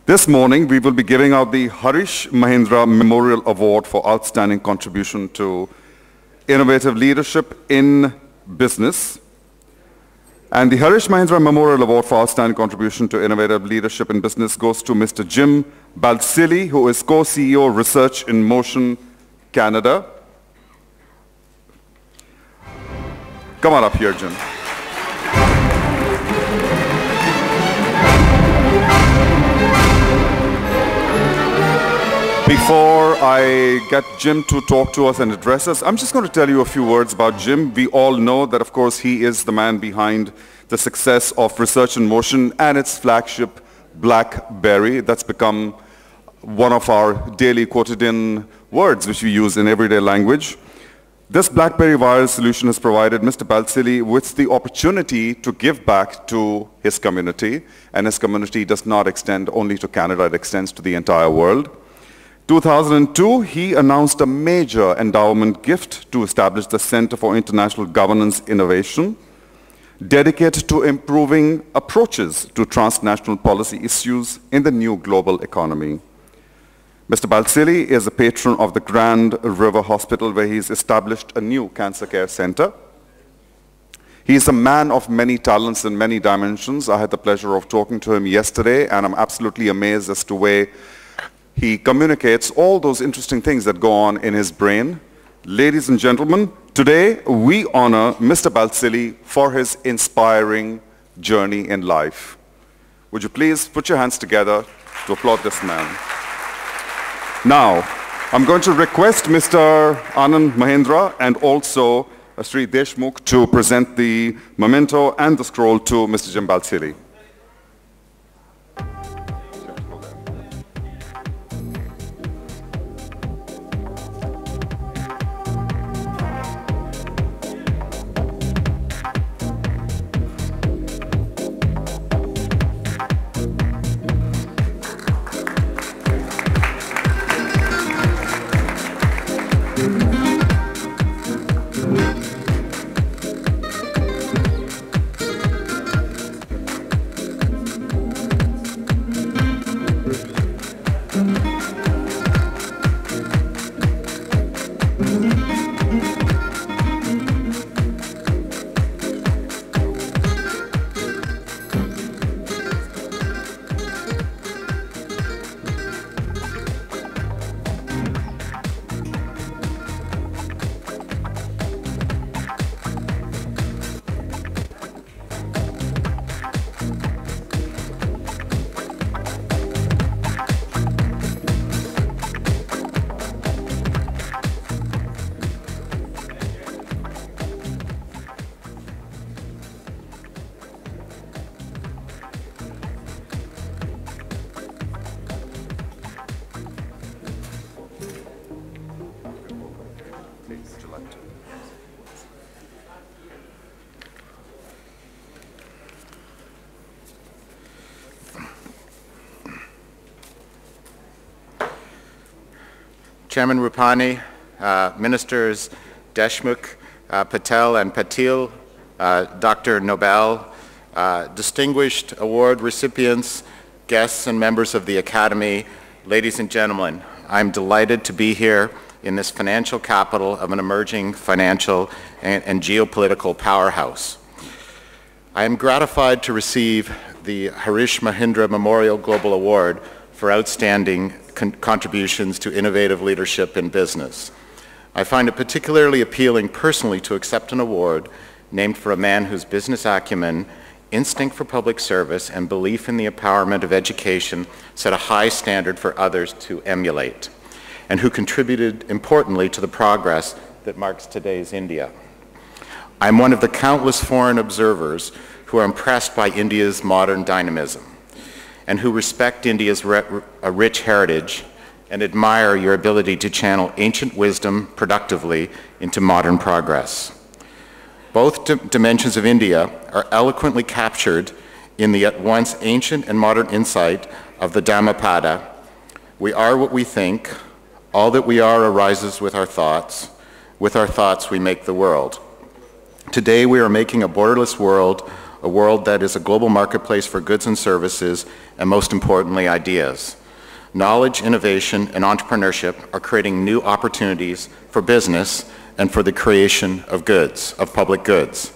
This morning, we will be giving out the Harish Mahindra Memorial Award for Outstanding Contribution to Innovative Leadership in Business. And the Harish Mahindra Memorial Award for Outstanding Contribution to Innovative Leadership in Business goes to Mr. Jim Balsillie, who is co-CEO Research in Motion Canada. Come on up here, Jim. Before I get Jim to talk to us and address us, I'm just going to tell you a few words about Jim. We all know that, of course, he is the man behind the success of Research in Motion and its flagship BlackBerry. That's become one of our daily quotidian words which we use in everyday language. This BlackBerry virus solution has provided Mr. Balsillie with the opportunity to give back to his community, and his community does not extend only to Canada, it extends to the entire world. 2002, he announced a major endowment gift to establish the Center for International Governance Innovation, dedicated to improving approaches to transnational policy issues in the new global economy. Mr. Balsillie is a patron of the Grand River Hospital, where he's established a new cancer care center. He is a man of many talents and many dimensions. I had the pleasure of talking to him yesterday, and I'm absolutely amazed as to where he communicates all those interesting things that go on in his brain. Ladies and gentlemen, today we honor Mr. Balsillie for his inspiring journey in life. Would you please put your hands together to applaud this man? Now, I'm going to request Mr. Anand Mahindra and also Sri Deshmukh to present the memento and the scroll to Mr. Jim Balsillie. Chairman Rupani, Ministers Deshmukh, Patel and Patil, Dr. Nobel, distinguished award recipients, guests and members of the Academy, ladies and gentlemen, I'm delighted to be here in this financial capital of an emerging financial and geopolitical powerhouse. I am gratified to receive the Harish Mahindra Memorial Global Award for outstanding contributions to innovative leadership in business. I find it particularly appealing personally to accept an award named for a man whose business acumen, instinct for public service, and belief in the empowerment of education set a high standard for others to emulate, and who contributed importantly to the progress that marks today's India. I'm one of the countless foreign observers who are impressed by India's modern dynamism, and who respect India's rich heritage and admire your ability to channel ancient wisdom productively into modern progress. Both dimensions of India are eloquently captured in the at once ancient and modern insight of the Dhammapada. We are what we think. All that we are arises with our thoughts. With our thoughts we make the world. Today we are making a borderless world a world that is a global marketplace for goods and services, and most importantly, ideas. Knowledge, innovation, and entrepreneurship are creating new opportunities for business and for the creation of goods, of public goods.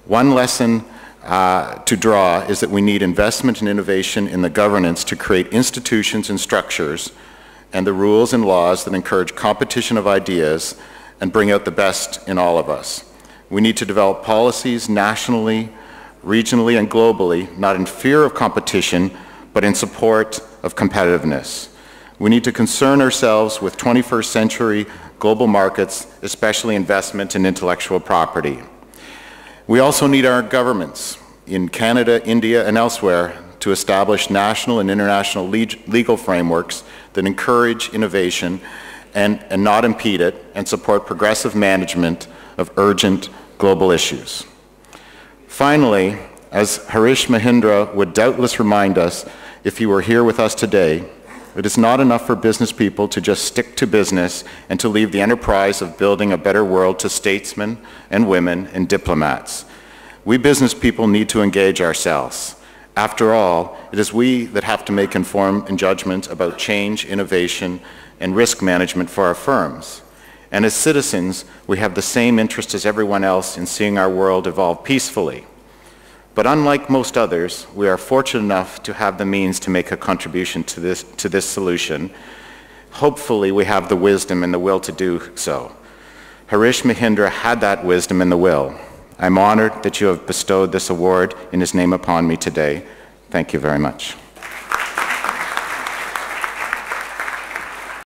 One lesson to draw is that we need investment and innovation in the governance to create institutions and structures and the rules and laws that encourage competition of ideas and bring out the best in all of us. We need to develop policies nationally, regionally, and globally, not in fear of competition, but in support of competitiveness. We need to concern ourselves with 21st century global markets, especially investment in intellectual property. We also need our governments in Canada, India, and elsewhere to establish national and international legal frameworks that encourage innovation and not impede it, and support progressive management of urgent global issues. Finally, as Harish Mahindra would doubtless remind us if he were here with us today, it is not enough for business people to just stick to business and to leave the enterprise of building a better world to statesmen and women and diplomats. We business people need to engage ourselves. After all, it is we that have to make informed judgments about change, innovation, and risk management for our firms. And as citizens, we have the same interest as everyone else in seeing our world evolve peacefully. But unlike most others, we are fortunate enough to have the means to make a contribution to this solution. Hopefully, we have the wisdom and the will to do so. Harish Mahindra had that wisdom and the will. I'm honored that you have bestowed this award in his name upon me today. Thank you very much.